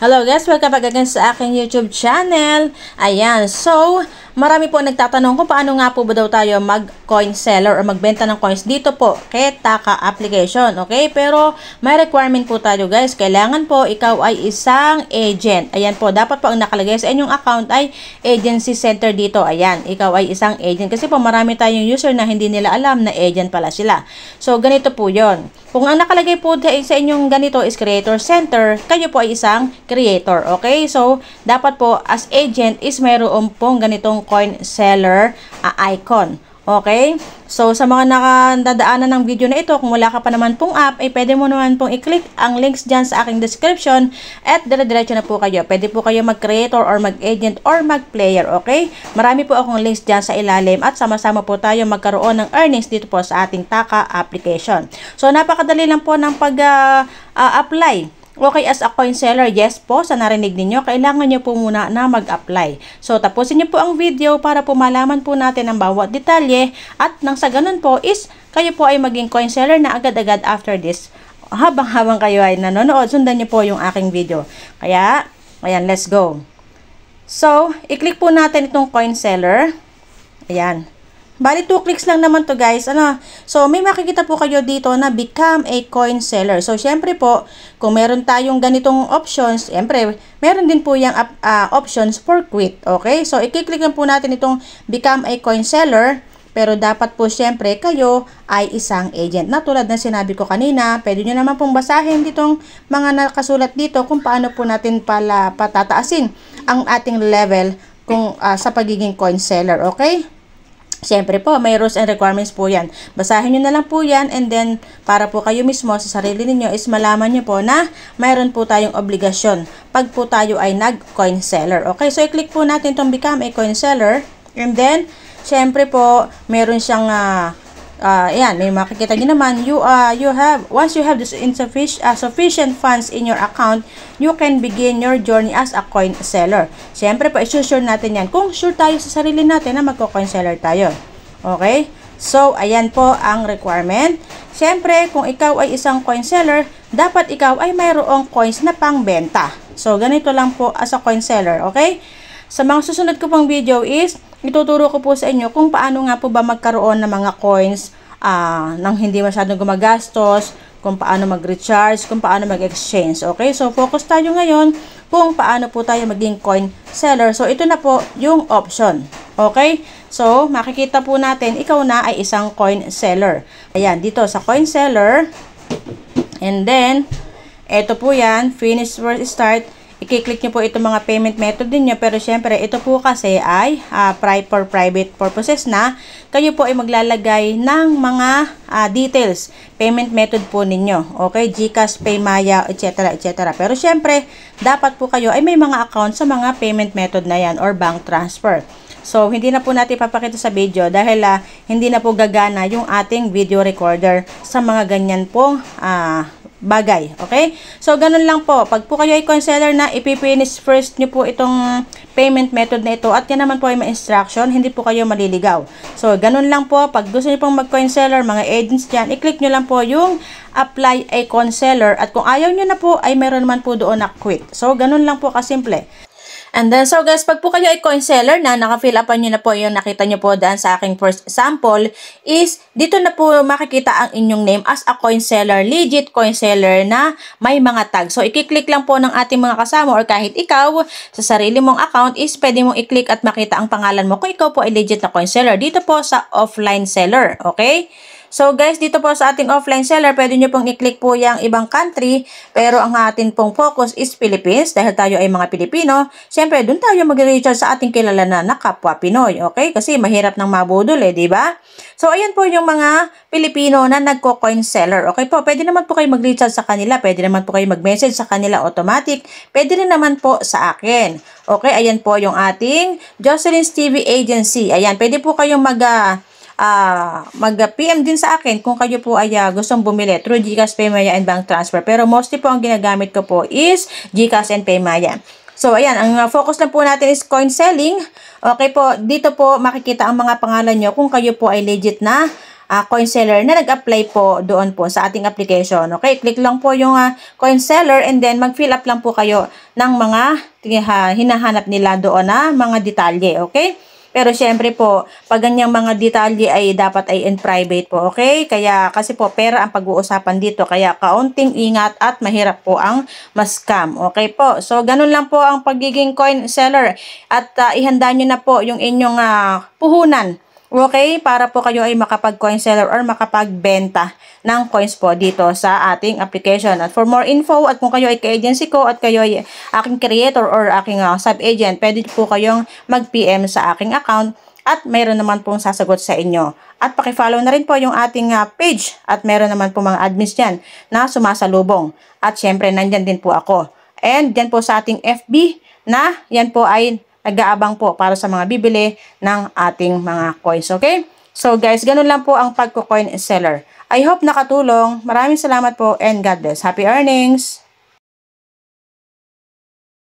Hello guys, welcome back again sa aking YouTube channel. Ayan, so marami po nagtatanong kung paano nga po ba daw tayo mag-coin seller or magbenta ng coins dito po kay Taka application, okay? Pero may requirement po tayo guys. Kailangan po ikaw ay isang agent. Ayan po, dapat po ang nakalagay sa inyong account ay agency center dito. Ayan, ikaw ay isang agent. Kasi po marami tayong user na hindi nila alam na agent pala sila. So ganito po yon. Kung ang nakalagay po sa inyong ganito is creator center, kayo po ay isang creator, okay? So, dapat po as agent is mayroon pong ganitong coin seller icon, okay? So, sa mga nakadadaanan ng video na ito, kung wala ka pa naman pong app, ay pwede mo naman pong i-click ang links dyan sa aking description at dire-diretso na po kayo. Pwede po kayo mag-creator or mag-agent or mag-player, okay? Marami po akong links dyan sa ilalim at sama-sama po tayo magkaroon ng earnings dito po sa ating Taka application. So, napakadali lang po ng pag-apply. Okay, as a coin seller, yes po, sa narinig ninyo, kailangan nyo po muna na mag-apply. So, tapusin nyo po ang video para po malaman po natin ang bawat detalye at nang sa ganun po is, kayo po ay maging coin seller na agad-agad after this. Habang kayo ay nanonood, sundan nyo po yung aking video. Kaya, ayan, let's go. So, i-click po natin itong coin seller. Ayan. Bali, 2 clicks lang naman to guys. So, may makikita po kayo dito na become a coin seller. So, syempre po, kung meron tayong ganitong options, syempre, meron din po yung options for quit. Okay? So, i-click lang po natin itong become a coin seller. Pero dapat po syempre kayo ay isang agent. Na tulad ng sinabi ko kanina, pwede nyo naman pong basahin ditong mga nakasulat dito kung paano po natin pala patataasin ang ating level kung sa pagiging coin seller. Okay? Siyempre po, may rules and requirements po yan. Basahin nyo na lang po yan and then para po kayo mismo sa sarili ninyo is malaman nyo po na mayroon po tayong obligasyon pag po tayo ay nag-coin seller. Okay, so i-click po natin itong become a coin seller and then, siyempre po, meron siyang ayan, may makikita nyo naman, once you have this sufficient funds in your account, you can begin your journey as a coin seller. Siyempre po, i-sure natin yan. Kung sure tayo sa sarili natin na magko-coin seller tayo. Okay? So, ayan po ang requirement. Siyempre, kung ikaw ay isang coin seller, dapat ikaw ay mayroong coins na pangbenta. So, ganito lang po as a coin seller. Okay? Sa mga susunod ko pong video is, ituturo ko po sa inyo kung paano nga po ba magkaroon ng mga coins nang hindi masyadong gumagastos, kung paano mag-recharge, kung paano mag-exchange. Okay? So, focus tayo ngayon kung paano po tayo maging coin seller. So, ito na po yung option. Okay? So, makikita po natin, ikaw na ay isang coin seller. Ayan, dito sa coin seller. And then, ito po yan, finish first start. I-click nyo po itong mga payment method ninyo. Pero syempre, ito po kasi ay for private purposes na kayo po ay maglalagay ng mga details. Payment method po ninyo. Okay? GCash, Paymaya, etc. etc. Pero syempre, dapat po kayo ay may mga account sa mga payment method na yan or bank transfer. So, hindi na po natin papakita sa video dahil hindi na po gagana yung ating video recorder sa mga ganyan pong bagay. Okay? So, ganun lang po. Pag po kayo ay coin seller na, ipipinish first nyo po itong payment method na ito at yan naman po ay may instruction, hindi po kayo maliligaw. So, ganun lang po. Pag gusto nyo pong mag-coin seller, mga agents dyan, i-click nyo lang po yung apply a coin seller at kung ayaw nyo na po, ay meron naman po doon na quit. So, ganun lang po kasimple. And then, so guys, pag po kayo ay coin seller na, naka-fill upan nyo na po yung nakita nyo po daan sa aking first sample, is dito na po makikita ang inyong name as a coin seller, legit coin seller na may mga tag. So, i-click lang po ng ating mga kasama or kahit ikaw sa sarili mong account is pwede mong i-click at makita ang pangalan mo kung ikaw po ay legit na coin seller. Dito po sa offline seller, okay? So guys, dito po sa ating offline seller, pwede nyo pong i-click po yung ibang country, pero ang atin pong focus is Philippines dahil tayo ay mga Pilipino. Siyempre, dun tayo mag-recharge sa ating kilala na kapwa Pinoy, okay? Kasi mahirap nang mabudol di ba? So ayan po yung mga Pilipino na nagko-coin seller, okay po? Pwede naman po kayo mag-recharge sa kanila, pwede naman po kayo mag-message sa kanila automatic, pwede rin naman po sa akin. Okay, ayan po yung ating Jocelyn's TV Agency. Ayan, pwede po kayong mag-PM din sa akin kung kayo po ay gustong bumili through GCash, Paymaya, and bank transfer. Pero mostly po ang ginagamit ko po is GCash and Paymaya. So, ayan, ang focus lang po natin is coin selling. Okay po, dito po makikita ang mga pangalan nyo kung kayo po ay legit na coin seller na nag-apply po doon po sa ating application. Okay, click lang po yung coin seller and then mag-fill up lang po kayo ng mga hinahanap nila doon na mga detalye. Okay? Pero syempre po, pag ganyang mga detalye ay dapat ay in private po, okay? Kaya kasi po pera ang pag-uusapan dito, kaya kaunting ingat at mahirap po ang ma-scam, okay po? So ganun lang po ang pagiging coin seller at ihanda nyo na po yung inyong puhunan. Okay, para po kayo ay makapag-coin seller or makapagbenta ng coins po dito sa ating application. At for more info at kung kayo ay ka-agency ko at kayo ay aking creator or aking sub-agent, pwede po kayong mag-PM sa aking account at mayroon naman pong sasagot sa inyo. At pakifollow na rin po yung ating page at mayroon naman po mga admins dyan na sumasalubong. At syempre, nandyan din po ako. And dyan po sa ating FB na yan po ay nag-aabang po para sa mga bibili ng ating mga coins, okay? So guys, ganun lang po ang pagko-coin seller. I hope nakatulong. Maraming salamat po and God bless. Happy earnings!